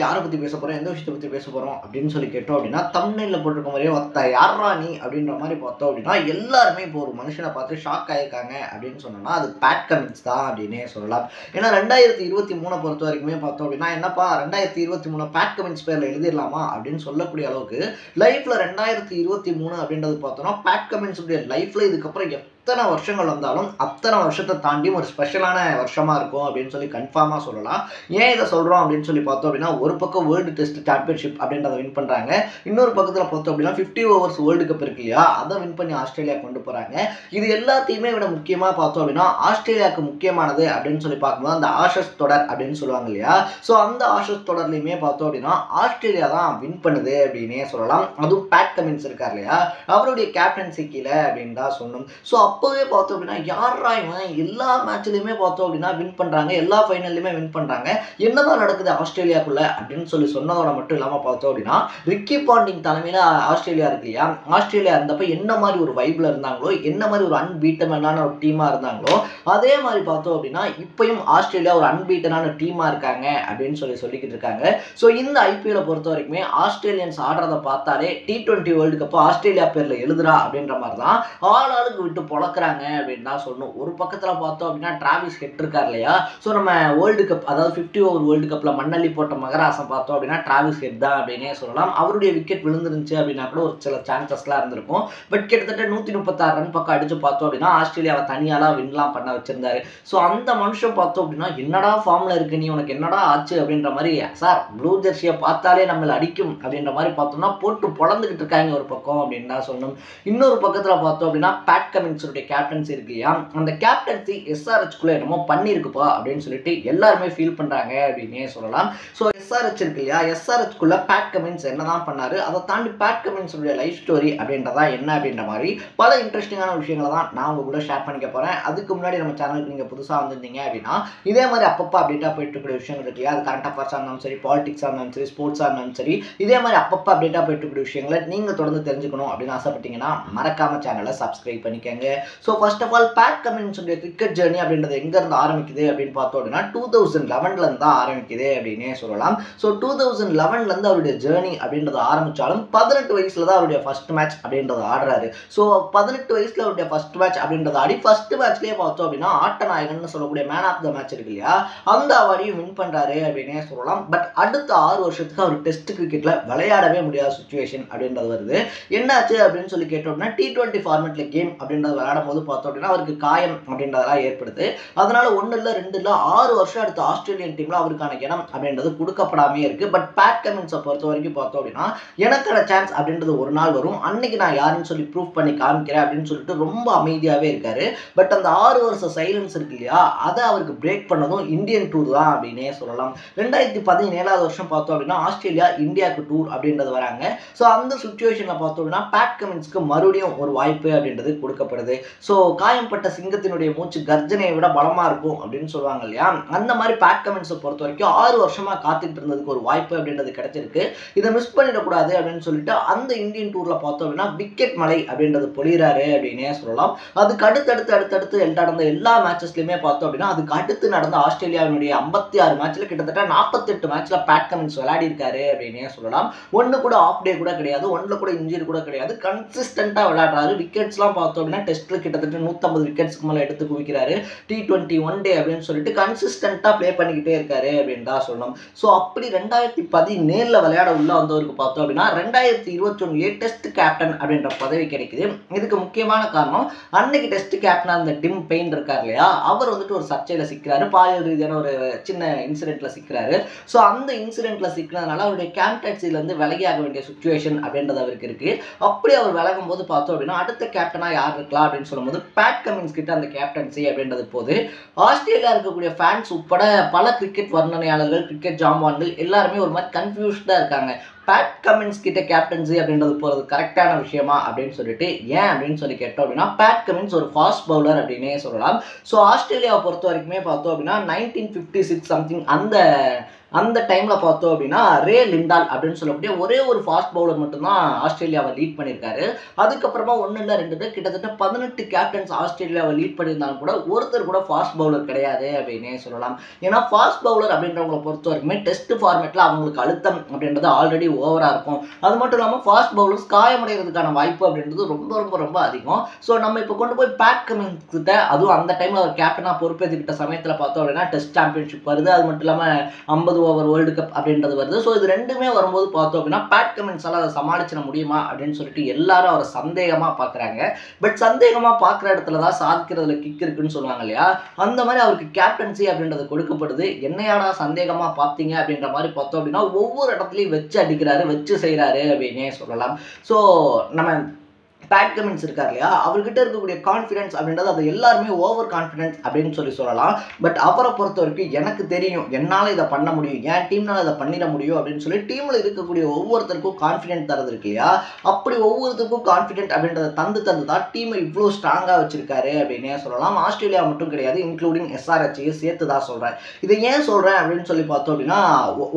யாரை பற்றி பேச போகிறோம், எந்த விஷயத்தை பற்றி பேச போகிறோம் அப்படின்னு சொல்லி கேட்டோம் அப்படின்னா, தம்ப்நெயிலில் போட்டிருக்க மாதிரியே ஒத்த யாரா நீ அப்படின்ற மாதிரி பார்த்தோம் அப்படின்னா, எல்லாருமே இப்போ ஒரு மனுஷனை பார்த்து ஷாக் ஆகியிருக்காங்க அப்படின்னு சொன்னோம்னா அது பேட் கமின்ஸ் தான் அப்படின்னே சொல்லலாம். ஏன்னா 2023 பொறுத்த வரைக்குமே பார்த்தோம் அப்படின்னா, என்னப்பா 2023 பேட் கமின்ஸ் பேரில் எழுதிடலாமா அப்படின்னு சொல்லக்கூடிய அளவுக்கு லைஃப்பில் 2023 அப்படின்றது பார்த்தோம்னா பேட் கமின்ஸுடைய லைஃப்பில் இதுக்கப்புறம் எத்தனை வருஷங்கள் வந்தாலும் அத்தனை வருஷத்தை தாண்டி ஒரு ஸ்பெஷலான வருஷமாக இருக்கும் அப்படின்னு சொல்லி கன்ஃபார்மாக சொல்லலாம். ஏன் இதை சொல்கிறோம் அப்படின்னு சொல்லி பார்த்தோம் அப்படின்னா, ஒரு பக்கம் வேர்ல்டு டெஸ்ட் சாம்பியன்ஷிப் அப்படின்றத வின் பண்ணுறாங்க, இன்னொரு பக்கத்தில் பார்த்தோம் அப்படின்னா 50 ஓவர்ஸ் வேர்ல்டு கப் இருக்கு இல்லையா, அதை வின் பண்ணி ஆஸ்திரேலியா கொண்டு போகிறாங்க. இது எல்லாத்தையுமே விட முக்கியமாக பார்த்தோம் அப்படின்னா ஆஸ்திரேலியாவுக்கு முக்கியமானது அப்படின்னு சொல்லி பார்க்கும்போது அந்த ஆஷஸ் தொடர் அப்படின்னு சொல்லுவாங்க இல்லையா, ஸோ அந்த ஆஷஸ் தொடர்லையுமே பார்த்தோம் அப்படின்னா ஆஸ்திரேலியா தான் வின் பண்ணுது அப்படின்னே சொல்லலாம். அதுவும் பேட் கமின்ஸ் இருக்கார் இல்லையா, அவருடைய கேப்டன்சி கீழே அப்படின்னு தான் சொல்லணும். ஸோ அப்போவே பார்த்தோம் அப்படின்னா யாரா இவன் எல்லா மேட்ச்லையுமே பார்த்தோம் அப்படின்னா வின் பண்ணுறாங்க, எல்லா ஃபைனல்லையுமே வின் பண்ணுறாங்க, என்னதான் நடக்குது ஆஸ்திரேலியாக்குள்ள அப்படின்னு சொல்லி சொன்னதோட மட்டும் இல்லாமல் பார்த்தோம் அப்படின்னா ரிக்கி பாண்டிங் தலைமையில் ஆஸ்திரேலியா இருக்கு இல்லையா, ஆஸ்திரேலியா இருந்தப்போ என்ன மாதிரி ஒரு வைப்பில் இருந்தாங்களோ, என்ன மாதிரி ஒரு அன்பீட்டனான ஒரு டீமாக இருந்தாங்களோ, அதே மாதிரி பார்த்தோம் அப்படின்னா இப்பயும் ஆஸ்திரேலியா ஒரு அன்பீட்டனான டீமாக இருக்காங்க அப்படின்னு சொல்லிக்கிட்டு இருக்காங்க. ஸோ இந்த ஐபிஎல்லை பொறுத்த வரைக்குமே ஆஸ்திரேலியன்ஸ் ஆடுறதை பார்த்தாலே T20 வேர்ல்டு கப் ஆஸ்திரேலியா பேரில் எழுதுறா அப்படின்ற மாதிரி தான் ஆளுக்கு விட்டு பொழக்கிறாங்க அப்படின்னு தான் சொல்லணும். ஒரு பக்கத்தில் பார்த்தோம் அப்படின்னா டிராவிஸ் ஹெட் இருக்கார் இல்லையா, ஸோ நம்ம வேர்ல்டு கப் அதாவது 50 ஓவர் வேர்ல்டு கப்பில் மண்ணள்ளி போட்ட மகராசம் பார்த்தோம் அப்படின்னா டிராவிஸ் ஹெட் தான் அப்படின்னே சொல்லலாம். அவருடைய விக்கெட் விழுந்துருந்துச்சு அப்படின்னா கூட ஒரு சில சான்சஸ்லாம் இருந்திருக்கும். பட் கிட்டத்தட்ட 136 ரன் பக்கம் அடிச்சு பார்த்தோம் அப்படின்னா ஆஸ்திரேலியாவை தனியாலாம் வின்லாம் பண்ண வச்சிருந்தாரு. ஸோ அந்த மனுஷன் பார்த்தோம் அப்படின்னா என்னடா ஃபார்மில் இருக்கு நீ, உனக்கு என்னடா ஆச்சு அப்படின்ற மாதிரி, சார் ப்ளூ ஜெர்சியை பார்த்தாலே நம்மளை அடிக்கும் அப்படின்ற மாதிரி பார்த்தோம்னா போட்டு பொழந்துக்கிட்டு இருக்காங்க ஒரு பக்கம் அப்படின்னு தான் சொல்லணும். இன்னொரு பக்கத்தில் பார்த்தோம் அப்படின்னா பேட் கமின்ஸுடைய கேப்டன்சி இருக்கு இல்லையா, அந்த கேப்டன்சி SRHக்குள்ள என்னமோ பண்ணியிருக்குப்பா அப்படின்னு சொல்லிட்டு எல்லாருமே ஃபீல் பண்ணுறாங்க அப்படின்னே சொல்லலாம். ஸோ SRH இருக்கு இல்லையா, SRHக்குள்ள பேட் கமின்ஸ் என்னதான் பண்ணாரு, அதை தாண்டி பேட் கமின்ஸுடைய லைஃப் ஸ்டோரி அப்படின்றதா என்ன அப்படின்ற மாதிரி பல இன்ட்ரெஸ்டிங்கான விஷயங்களை தான் நான் உங்க கூட ஷேர் பண்ணிக்க போகிறேன். அதுக்கு முன்னாடி நம்ம சேனலுக்கு நீங்கள் புதுசாக வந்திருந்தீங்க அப்படின்னா இதே மாதிரி அப்பப்போ அப்டேட்டாக போயிட்டு இருக்கிற விஷயங்கள் இருக்கு இல்லையா, அது கரண்ட் அஃபேர்ஸாக இருந்தாலும் சரி, பாலிடிக்ஸாக இருந்தாலும் சரி, ஸ்போர்ட்ஸாக இருந்தாலும் சரி, இதே மாதிரி அப்பப்போ அப்டேட்டாக போயிட்டு இருக்கிற விஷயங்களை நீங்கள் தொடர்ந்து தெரிஞ்சுக்கணும் அப்படின்னு ஆசைப்பட்டீங்கன்னா மறக்காம சேனலை சப்ஸ்கிரைப் பண்ணிக்கங்க. So first of all Pat கமின்ஸுடைய கிரிக்கெட் ஜேர்னி அப்படின்றது எங்கேருந்து ஆரம்பிக்குது அப்படின்னு பார்த்தோம் அப்படின்னா 2011 தான் ஆரம்பிக்குது அப்படின்னே சொல்லலாம். ஸோ 2011 அவருடைய ஜேர்னி அப்படின்றத ஆரம்பித்தாலும் 18 வயசுல தான் அவருடைய ஃபர்ஸ்ட் மேட்ச் அப்படின்றத ஆடுறாரு. ஸோ 18 வயசுல அவருடைய ஃபர்ஸ்ட் மேட்ச் அப்படின்றத ஆடி ஃபர்ஸ்ட் மேட்ச்லேயே பார்த்தோம் அப்படின்னா ஆட்டநாயகன் சொல்லக்கூடிய மேன் ஆஃப் த மேட்ச் இருக்கு இல்லையா, அந்த அவார்டையும் வின் பண்ணுறாரு அப்படின்னே சொல்லலாம். பட் அடுத்த 6 வருஷத்துக்கு அவர் டெஸ்ட் கிரிக்கெட்டில் விளையாடவே முடியாத சுச்சுவேஷன் அப்படின்றது வருது. என்னாச்சு அப்படின்னு சொல்லி கேட்டோம் அப்படின்னா T20 ஃபார்மேட்ல கேம் அப்படின்றது விளையாடும் போது பார்த்தோம் அப்படின்னா அவருக்கு காயம் அப்படின்றதெல்லாம் ஏற்படுது. அதனால 1 இல்லை 2 இல்லை 6 வருஷம் அடுத்த ஆஸ்திரேலியன் டீம்ல அவருக்கான இடம் அப்படின்றது கொடுக்கப்படாமே இருக்கு. பட் பேட் கமின்ஸை பொறுத்த வரைக்கும் பார்த்தோம் அப்படின்னா எனக்கான சான்ஸ் அப்படின்றது ஒரு நாள் வரும், அன்னைக்கு நான் யாருன்னு சொல்லி ப்ரூவ் பண்ணி காமிக்கிறேன் அப்படின்னு சொல்லிட்டு ரொம்ப அமைதியாகவே இருக்காரு. பட் அந்த 6 வருஷம் சைலன்ஸ் இருக்கு இல்லையா, அதை அவருக்கு பிரேக் பண்ணதும் இந்தியன் டூர் தான் அப்படின்னே சொல்லலாம். 2017 வருஷம் பார்த்தோம் அப்படின்னா ஆஸ்திரேலியா இந்தியாவுக்கு டூர் அப்படின்றது வராங்க. ஸோ அந்த சுச்சுவேஷனில் பார்த்தோம் அப்படின்னா பேட் கமின்ஸ்க்கு மறுபடியும் ஒரு வாய்ப்பு அப்படின்றது கொடுக்கப்படுது. ஸோ காயம்பட்ட சிங்கத்தினுடைய மூச்சு கர்ஜனையை விட பலமாக இருக்கும் அப்படின்னு சொல்லுவாங்க இல்லையா, அந்த மாதிரி பேட் கமின்ஸை பொறுத்த வரைக்கும் 6 வருஷமாக காத்துட்டு இருந்ததுக்கு ஒரு வாய்ப்பு அப்படின்றது கிடைச்சிருக்கு. இதை மிஸ் பண்ணிடக்கூடாது அப்படின்னு சொல்லிட்டு அந்த இந்தியன் டூரில் பார்த்தோம் அப்படின்னா விக்கெட் மலை அப்படின்றது பொழிகிறாரு அப்படின்னே சொல்லலாம். அதுக்கு அடுத்தடுத்து நடந்த எல்லா மேட்சஸ்லையுமே பார்த்தோம் அப்படின்னா அதுக்கு அடுத்து நடந்த ஆஸ்திரேலியாவினுடைய 56 மேட்ச்ல கிட்டத்தட்ட 48 மேட்ச்ல பேட் கமின்ஸ் விளையாடி இருக்காரு அப்படின்னே சொல்லலாம். ஒன்று கூட ஆஃப் டே கூட கிடையாது, ஒன்றில் கூட இன்ஜுரி கூட கிடையாது, கன்சிஸ்டண்டாக விளையாடுறாரு. விக்கெட்ஸ்லாம் பார்த்தோம் அப்படின்னா டெஸ்ட்ல கிட்டத்தட்ட 150 விக்கெட்ஸ்க்கு மேலே எடுத்து குவிக்கிறாரு. T20 ஒன் டே அப்படின்னு சொல்லிட்டு கன்சிஸ்டண்டாக ப்ளே பண்ணிக்கிட்டே இருக்காரு அப்படின்னு தான் சொல்லணும். ஸோ அப்படி 2017 விளையாட உள்ள வந்தவருக்கு பார்த்தோம் அப்படின்னா 2021 டெஸ்ட் கேப்டன் அப்படின்ற பதவி கிடைக்குது. இதுக்கு முக்கியமான காரணம் அன்னைக்கு டெஸ்ட் கேப்டனா இருந்த டிம் பெயின் இருக்கார் இல்லையா, அவர் வந்துட்டு ஒரு சர்ச்சையில் சிக்கிறாரு, பாலியல் ரீதியான ஒரு சின்ன இன்சிடென்ட்ல சிக்கிறாரு. ஸோ அந்த இன்சிடென்ட்ல சிக்கிறதுனால அவருடைய கேப்டன்சிலேருந்து விலகியாக வேண்டிய சுச்சுவேஷன் அப்படின்றது அவருக்கு இருக்கு. அப்படி அவர் விலகும் போது பார்த்தோம் அப்படின்னா அடுத்த கேப்டனா யார் இருக்கலாம் அப்படின்னு சொல்லும்போது பேட் கமின்ஸ் கிட்ட அந்த கேப்டன்சி அப்படின்றது போது ஆஸ்திரேலியா இருக்கக்கூடிய ஃபேன்ஸ் உட்பட பல கிரிக்கெட் வர்ணனையாளர்கள், கிரிக்கெட் ஜாம்பான்கள் எல்லாருமே ஒரு மாதிரி கன்ஃபியூஸ்டா இருக்காங்க. பேட் கமின்ஸ் கிட்ட கேப்டன்சி அப்படின்றது போகிறது கரெக்டான விஷயமா அப்படின்னு சொல்லிட்டு, ஏன் அப்படின்னு சொல்லி கேட்டோம் அப்படின்னா பேட் கமின்ஸ் ஒரு ஃபாஸ்ட் பவுலர் அப்படின்னே சொல்லலாம். ஸோ ஆஸ்திரேலியாவை பொறுத்த வரைக்குமே பார்த்தோம் அப்படின்னா 1956 சம்திங் அந்த அந்த டைமில் பார்த்தோம் அப்படின்னா ரே லிண்டால் அப்படின்னு சொல்லக்கூடிய ஒரே ஒரு ஃபாஸ்ட் பவுலர் மட்டும்தான் ஆஸ்திரேலியாவை லீட் பண்ணியிருக்காரு. அதுக்கப்புறமா 1 இல்லை 2 கிட்டத்தட்ட 18 கேப்டன்ஸ் ஆஸ்திரேலியாவை லீட் பண்ணியிருந்தாலும் கூட ஒருத்தர் கூட ஃபாஸ்ட் பவுலர் கிடையாது அப்படின்னே சொல்லலாம். ஏன்னா ஃபாஸ்ட் பவுலர் அப்படின்றவங்களை பொறுத்த வரைக்குமே டெஸ்ட் ஃபார்மேட்டில் அவங்களுக்கு அழுத்தம் அப்படின்றது ஆல்ரெடி ஓவராக இருக்கும். அது மட்டும் இல்லாமல் ஃபாஸ்ட் பவுலர்ஸ் காயமடைகிறதுக்கான வாய்ப்பு அப்படின்றது ரொம்ப ரொம்ப ரொம்ப அதிகம். ஸோ நம்ம இப்போ கொண்டு போய் பேட் கமின்ஸ் கிட்ட, அதுவும் அந்த டைமில் அவர் கேப்டனாக பொறுப்பேற்றுக்கிட்ட சமயத்தில் பார்த்தோம் அப்படின்னா டெஸ்ட் சாம்பியன்ஷிப் வருது. அது மட்டும் இல்லாமல் 50 ஓவர் வேர்ல்டு கப் அப்படின்றது வருது. ஸோ இது ரெண்டுமே வரும்போது பார்த்தோம் அப்படின்னா பேட் கமின்ஸால் அதை சமாளிச்சிட முடியுமா அப்படின்னு சொல்லிட்டு எல்லாரும் அவரை சந்தேகமாக பார்க்குறாங்க. பட் சந்தேகமாக பார்க்குற இடத்துல தான் சாதிக்கிறதுல கிக் இருக்குன்னு சொல்லுவாங்க இல்லையா, அந்த மாதிரி அவருக்கு கேப்டன்சி அப்படின்றது கொடுக்கப்படுது. என்னையாடா சந்தேகமாக பார்த்தீங்க அப்படின்ற மாதிரி பார்த்தோம் அப்படின்னா ஒவ்வொரு இடத்துலையும் வச்சு அடிக்கிறாரு, வச்சு செய்கிறாரு அப்படின்னே சொல்லலாம். ஸோ நம்ம பேட் கமின்ஸ் இருக்கார் இல்லையா, அவர்கிட்ட இருக்கக்கூடிய கான்ஃபிடன்ஸ் அப்படின்றது அது எல்லாருமே ஓவர் கான்ஃபிடன்ஸ் அப்படின்னு சொல்லலாம். பட் அவரை பொறுத்த வரைக்கும் எனக்கு தெரியும், என்னால் இதை பண்ண முடியும், என் டீம்னால் இதை பண்ணிட முடியும் அப்படின்னு சொல்லி டீமில் இருக்கக்கூடிய ஒவ்வொருத்தருக்கும் கான்ஃபிடென்ட் தரது இருக்கு இல்லையா, அப்படி ஒவ்வொருத்தருக்கும் கான்ஃபிடென்ட் அப்படின்றத தந்து தான் டீமை இவ்வளோ ஸ்ட்ராங்காக வச்சிருக்காரு அப்படின்னே சொல்லலாம். ஆஸ்திரேலியா மட்டும் கிடையாது, இன்க்ளூடிங் SRHையும் சேர்த்து தான் சொல்கிறேன். இதை ஏன் சொல்கிறேன் அப்படின்னு சொல்லி பார்த்தோம் அப்படின்னா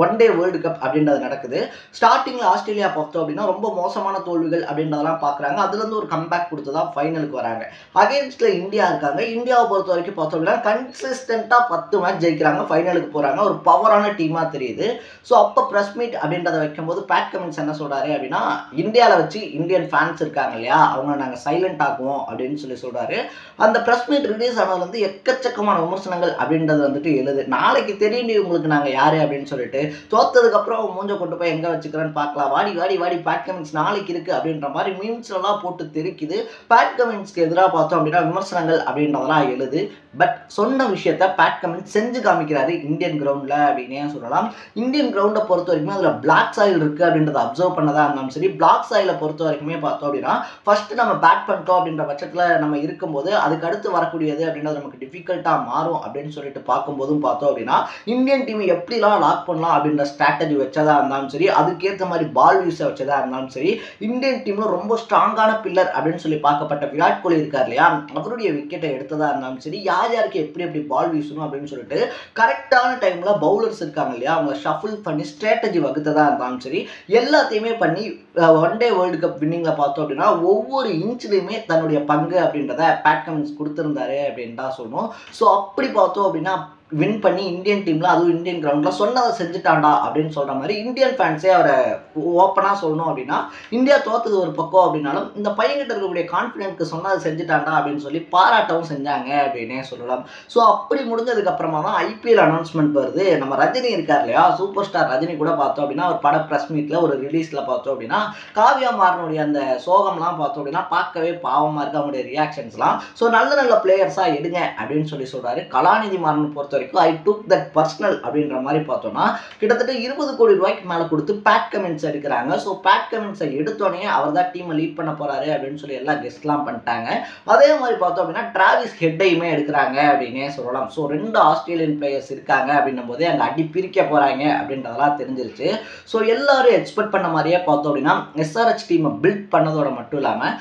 1 டே வேர்ல்டு கப் அப்படின்றது நடக்குது. ஸ்டார்டிங்கில் ஆஸ்திரேலியா பார்த்தோம் அப்படின்னா ரொம்ப மோசமான தோல்விகள் அப்படின்றதெல்லாம் பார்க்குறாங்க. அதில் ஒரு கம்பேக் கொடுத்து தான் ஃபைனலுக்கு வராங்க. அகைன்ஸ்ட்ல இந்தியா இருக்காங்க. இந்தியாவை பொறுத்த வரைக்கும் பார்த்தோம் அப்படின்னா கன்சிஸ்டண்டா 10 மேட்ச் ஜெயிக்கிறாங்க, ஃபைனலுக்கு போறாங்க. ஒரு பவரான டீமா தெரியுது. ஸோ அப்போ பிரஸ் மீட் அப்படின்றத வைக்கும்போது பேட் கமின்ஸ் என்ன சொல்றாரு அப்படின்னா, இந்தியாவில் வச்சு இந்தியன் ஃபேன்ஸ் இருக்காங்க இல்லையா, அவங்க நாங்கள் சைலண்ட் ஆக்குவோம் அப்படின்னு சொல்றாரு. அந்த பிரஸ் மீட் ரிலீஸ் ஆனதுல இருந்து எக்கச்சக்கமான விமர்சனங்கள் அப்படின்றது வந்துட்டு எழுது. நாளைக்கு தெரியும் உங்களுக்கு நாங்கள் யாரு அப்படின்னு சொல்லிட்டு, தோத்ததுக்கு அப்புறம் மூஞ்ச கொண்டு போய் எங்க வச்சுக்கிறேன்னு பார்க்கலாம், வாடி வாடி வாடி பேட் கமின்ஸ் நாளைக்கு இருக்கு அப்படின்ற மாதிரி மீம்ஸ் எல்லாம் போட்டு தெரிக்குது. பேட் கமின்ஸ்க்கு எதிராக பார்த்தோம் அப்படின்னா விமர்சனங்கள் அப்படின்றதெல்லாம் எழுது. பட் சொன்ன விஷயத்த பேட் கமின்ஸ் செஞ்சு காமிக்கிறாரு இந்தியன் கிரவுண்ட்ல அப்படின்னே சொல்லலாம். இந்தியன் கிரவுண்டை பொறுத்த வரைக்கும் அதில் பிளாக் சாயில் இருக்கு அப்படின்றத அப்சர்வ் பண்ணதா இருந்தாலும் சரி, பிளாக் சாயிலை பொறுத்த வரைக்குமே பார்த்தோம் அப்படின்னா ஃபர்ஸ்ட் நம்ம பேட் பண்ணிட்டோம் அப்படின்ற பட்சத்தில் நம்ம இருக்கும்போது அதுக்கு அடுத்து வரக்கூடியது அப்படின்றது நமக்கு டிஃபிகல்ட்டாக மாறும் அப்படின்னு சொல்லிட்டு பார்க்கும்போதும் பார்த்தோம் அப்படின்னா இந்தியன் டீம் எப்படிலாம் லாக் பண்ணலாம் அப்படின்ற ஸ்ட்ராட்டஜி வச்சதா இருந்தாலும் சரி, அதுக்கேற்ற மாதிரி பால் வீஸை வச்சதா இருந்தாலும் சரி, இந்தியன் டீம்ல ரொம்ப ஸ்ட்ராங்கான பில்லர் அப்படின்னு சொல்லி பார்க்கப்பட்ட விராட் கோலி இருக்கார் இல்லையா, அவருடைய விக்கெட்டை எடுத்ததா இருந்தாலும் சரி, யாருக்கு எப்படி பால் வீசணும் அப்படின்னு சொல்லிட்டு கரெக்டான டைம்ல பவுலர்ஸ் இருக்காங்க இல்லையா, அவங்க ஷஃபிள் பண்ணி ஸ்ட்ராட்டஜி வகுத்ததா இருந்தாலும் சரி, எல்லாத்தையுமே பண்ணி 1 டே வேர்ல்டு கப் வின்னிங்ல பார்த்தோம் அப்படின்னா ஒவ்வொரு இன்ச்லையுமே தன்னுடைய பங்கு அப்படின்றத பேட் கமின்ஸ் கொடுத்திருந்தாரு அப்படின்னு தான் சொல்லணும். ஸோ அப்படி பார்த்தோம் அப்படின்னா வின் பண்ணி இந்தியன் டீம்ல, அதுவும் இந்தியன் கிரவுண்ட்ல சொன்னதை செஞ்சுட்டாண்டா அப்படின்னு சொல்ற மாதிரி இந்தியன் ஃபேன்ஸே அவரை ஓப்பனா சொல்லணும் அப்படின்னா, இந்தியா தோத்தது ஒரு பக்கம் அப்படின்னாலும் இந்த பையன்கிட்ட இருக்கக்கூடிய கான்ஃபிடென்ட்க்கு சொன்னதை செஞ்சுட்டாண்டா அப்படின்னு சொல்லி பாராட்டவும் செஞ்சாங்க அப்படின்னே சொல்லலாம். ஸோ அப்படி முடிஞ்சதுக்கு அப்புறமா தான் IPL அனௌன்ஸ்மெண்ட் வருது. நம்ம ரஜினி இருக்கார் இல்லையா, சூப்பர் ஸ்டார் ரஜினி கூட பார்த்தோம் அப்படின்னா ஒரு பட பிரஸ் மீட்ல ஒரு ரிலீஸ்ல பார்த்தோம் அப்படின்னா காவியா மாறனுடைய அந்த சோகம்லாம் பார்த்தோம் அப்படின்னா பார்க்கவே பாவமா இருக்கு அவங்களுடைய ரியாக்ஷன்ஸ்லாம். ஸோ நல்ல நல்ல பிளேயர்ஸா எடுங்க அப்படின்னு சொல்றாரு. கலாநிதி மாறன் பொறுத்த வரைக்கும் ஐ டுக் தட் பர்சனல் அப்படின்ற மாதிரி பார்த்தோம்னா கிட்டத்தட்ட 20 கோடி ரூபாய்க்கு மேலே கொடுத்து பேட் கமின்ஸ் எடுக்கிறாங்க. ஸோ பேட் கமின்ஸை எடுத்தோடனே அவர் தான் டீமை லீட் பண்ண போறாரு அப்படின்னு சொல்லி எல்லாம் கெஸ்ட்லாம் பண்ணிட்டாங்க. அதே மாதிரி பார்த்தோம் அப்படின்னா டிராவிஸ் ஹெட்டையுமே எடுக்கிறாங்க அப்படின்னே சொல்லலாம். ஸோ 2 ஆஸ்திரேலியன் பிளேயர்ஸ் இருக்காங்க அப்படின்னும் போதே அங்கே அடி பிரிக்க போறாங்க அப்படின்றதெல்லாம் தெரிஞ்சிருச்சு. ஸோ எல்லாரும் எக்ஸ்பெக்ட் பண்ண மாதிரியே பார்த்தோம் அப்படின்னா SRH டீமை பில்ட் பண்ணதோட மட்டும் இல்லாமல்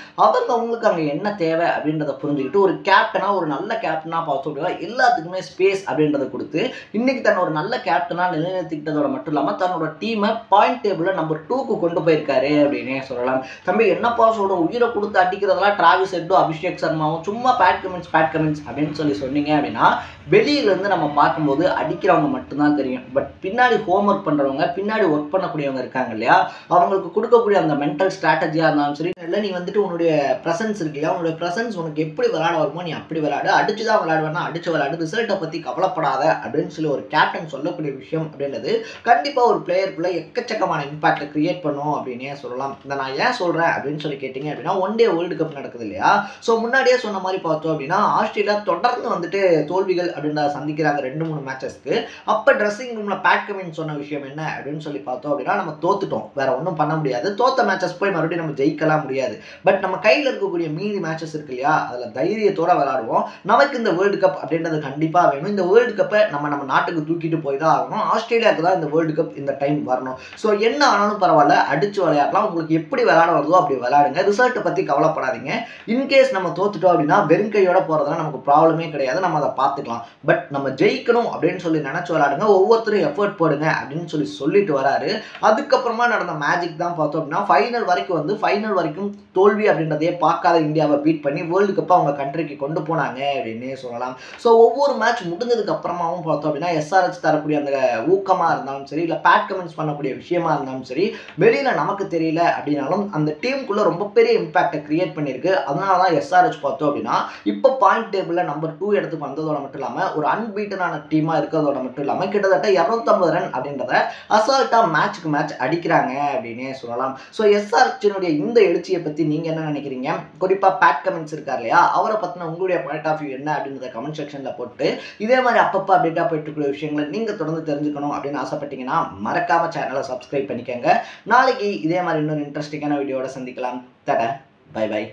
அவங்களுக்கு அங்கே என்ன தேவை அப்படின்றத புரிஞ்சுக்கிட்டு ஒரு கேப்டனா, ஒரு நல்ல கேப்டனா பார்த்தோம் அப்படின்னா எல்லாத்துக்குமே ஸ்பேஸ் அப்படின்றத கொடுத்து இன்னைக்கு தன்னை ஒரு நல்ல கேப்டனா நிலைநிறுத்திக்கிட்டதோட மட்டும் இல்லாமல் தன்னோட டீமை பாயிண்ட் டேபிளில் நம்பர் 2க்கு கொண்டு போயிருக்காரு அப்படின்னே சொல்லலாம். தம்பி என்னப்பா சொல்ற, உயிரை கொடுத்து அடிக்கிறதெல்லாம் டிராவிஸ் ஹெட்டும் அபிஷேக் சர்மாவும் சும்மா பேட் கமின்ஸ் அப்படின்னு சொல்லி சொன்னீங்க அப்படின்னா வெளியிலேருந்து நம்ம பார்க்கும்போது அடிக்கிறவங்க மட்டும்தான் தெரியும். பட் பின்னாடி ஹோம்ஒர்க் பண்ணுறவங்க, பின்னாடி ஒர்க் பண்ணக்கூடியவங்க இருக்காங்க இல்லையா, அவங்களுக்கு கொடுக்கக்கூடிய அந்த மென்டல் ஸ்ட்ராட்டஜியாக இருந்தாலும் சரி, இல்லை நீ வந்துட்டு உன்னுடைய ப்ரெசன்ஸ் இருக்கு இல்லையா, உன்னுடைய ப்ரெசன்ஸ் உனக்கு எப்படி விளையாட வருமோ நீ அப்படி விளையாடு, அடிச்சு தான் விளையாடுவேன்னா அடிச்சு விளையாடு, ரிசல்ட்டை பற்றி கவலைப்படாத அப்படின்னு சொல்லி ஒரு கேப்டன் சொல்லக்கூடிய விஷயம் அப்படின்றது கண்டிப்பாக ஒரு பிளேயருக்குள்ள எக்கச்சக்கமான இம்பாக்டை கிரியேட் பண்ணும் அப்படின்னே சொல்லலாம். இதை நான் ஏன் சொல்கிறேன் அப்படின்னு சொல்லி கேட்டிங்க அப்படின்னா 1 டே வேர்ல்டு கப் நடக்குது இல்லையா, ஸோ முன்னாடியே சொன்ன மாதிரி பார்த்தோம் அப்படின்னா ஆஸ்திரேலியா தொடர்ந்து வந்துட்டு தோல்விகள் அப்படின்றத சந்திக்கிறாங்க 2-3 மேட்சஸ்க்கு. அப்போ ட்ரெஸ்ஸிங் ரூமில் பேட் கமின்ஸ் சொன்ன விஷயம் என்ன அப்படின்னு சொல்லி பார்த்தோம் அப்படின்னா, நம்ம தோத்துட்டோம், வேற ஒன்றும் பண்ண முடியாது, தோத்த மேட்சஸ் போய் மறுபடியும் நம்ம ஜெயிக்கலாம் முடியாது, பட் நம்ம கையில் இருக்கக்கூடிய மீதி மேட்சஸ் இருக்கு இல்லையா, அதில் தைரியத்தோட விளையாடுவோம், நமக்கு இந்த வேர்ல்டு கப் அப்படின்றது கண்டிப்பாக வேணும், இந்த வேர்ல்டு கப்பை நம்ம நாட்டுக்கு தூக்கிட்டு போய் தான் ஆகணும், ஆஸ்திரேலியாவுக்கு தான் இந்த வேர்ல்டு கப் இந்த டைம் வரணும், ஸோ என்ன ஆனாலும் பரவாயில்ல அடிச்சு விளையாடலாம், உங்களுக்கு எப்படி விளையாட வருதோ அப்படி விளையாடுங்க, ரிசல்ட்டை பற்றி கவலைப்படாதீங்க, இன்கேஸ் நம்ம தோத்துட்டோம் அப்படின்னா வெறும் கையோட போகிறதுலாம் நமக்கு ப்ராப்ளமே கிடையாது, நம்ம அதை பார்த்துக்கலாம். பட் நம்ம ஜெயிக்கணும் அப்படின்னு சொல்லி நினைச்சு விளையாடுங்க, ஒவ்வொருத்தரும் எஃபர்ட் போடுங்க அப்படின்னு சொல்லிட்டு வராரு. அதுக்கப்புறமா நடந்த மேஜிக் தான் பார்த்தோம் அப்படின்னா ஃபைனல் வரைக்கும் தோல்வி அப்படின்றதையே பார்க்காத இந்தியாவை பீட் பண்ணி வேர்ல்டு கப்பை அவங்க கண்ட்ரிக்கு கொண்டு போனாங்க அப்படின்னே சொல்லலாம். ஸோ ஒவ்வொரு மேட்ச் முடிஞ்சதுக்கு அப்புறமாவும் பார்த்தோம் அப்படின்னா எஸ்ஆர்ஹெச் தரக்கூடிய அந்த ஊக்கமாக இருந்தாலும் சரி, இல்லை பேட் கமெண்ட்ஸ் பண்ணக்கூடிய விஷயமா இருந்தாலும் சரி, வெளியில் நமக்கு தெரியல அப்படின்னாலும் அந்த டீமுக்குள்ளே ரொம்ப பெரிய இம்பாக்டை கிரியேட் பண்ணியிருக்கு. அதனால தான் எஸ்ஆர்ஹெச் பார்த்தோம் அப்படின்னா இப்போ பாயிண்ட் டேபிளில் நம்பர் 2 இடத்துக்கு வந்ததோட மட்டும் இல்லாமல் ஒரு அன்பீட்டனான டீமாக இருக்கிறதோட மட்டும் இல்லாமல் கிட்டத்தட்ட 250 ரன் அப்படின்றத அசால்ட்டாக மேட்சுக்கு மேட்ச் அடிக்கிறாங்க அப்படின்னே சொல்லலாம். ஸோ எஸ்ஆர்ஹெச்சினுடைய இந்த எழுச்சியை பற்றி நீங்கள் என்ன நினைக்கிறீங்க? குறிப்பாக பேட் கமெண்ட்ஸ் இருக்கார் இல்லையா, அவரை பற்றின உங்களுடைய பாயிண்ட் ஆஃப் வியூ என்ன அப்படின்றத கமெண்ட் செக்ஷனில் போட்டு இதே மாதிரி அப்பப்போ அப்டேட்டாக போயிட்டு இருக்கிற விஷயங்களை நீங்கள் தொடர்ந்து தெரிஞ்சுக்கணும் அப்படின்னு ஆசைப்பட்டீங்கன்னா மறக்காம சேனலை சப்ஸ்கிரைப் பண்ணிக்கோங்க. நாளைக்கு இதே மாதிரி இன்னொரு இன்ட்ரெஸ்டிங்கான வீடியோட சந்திக்கலாம். Tata, bye by.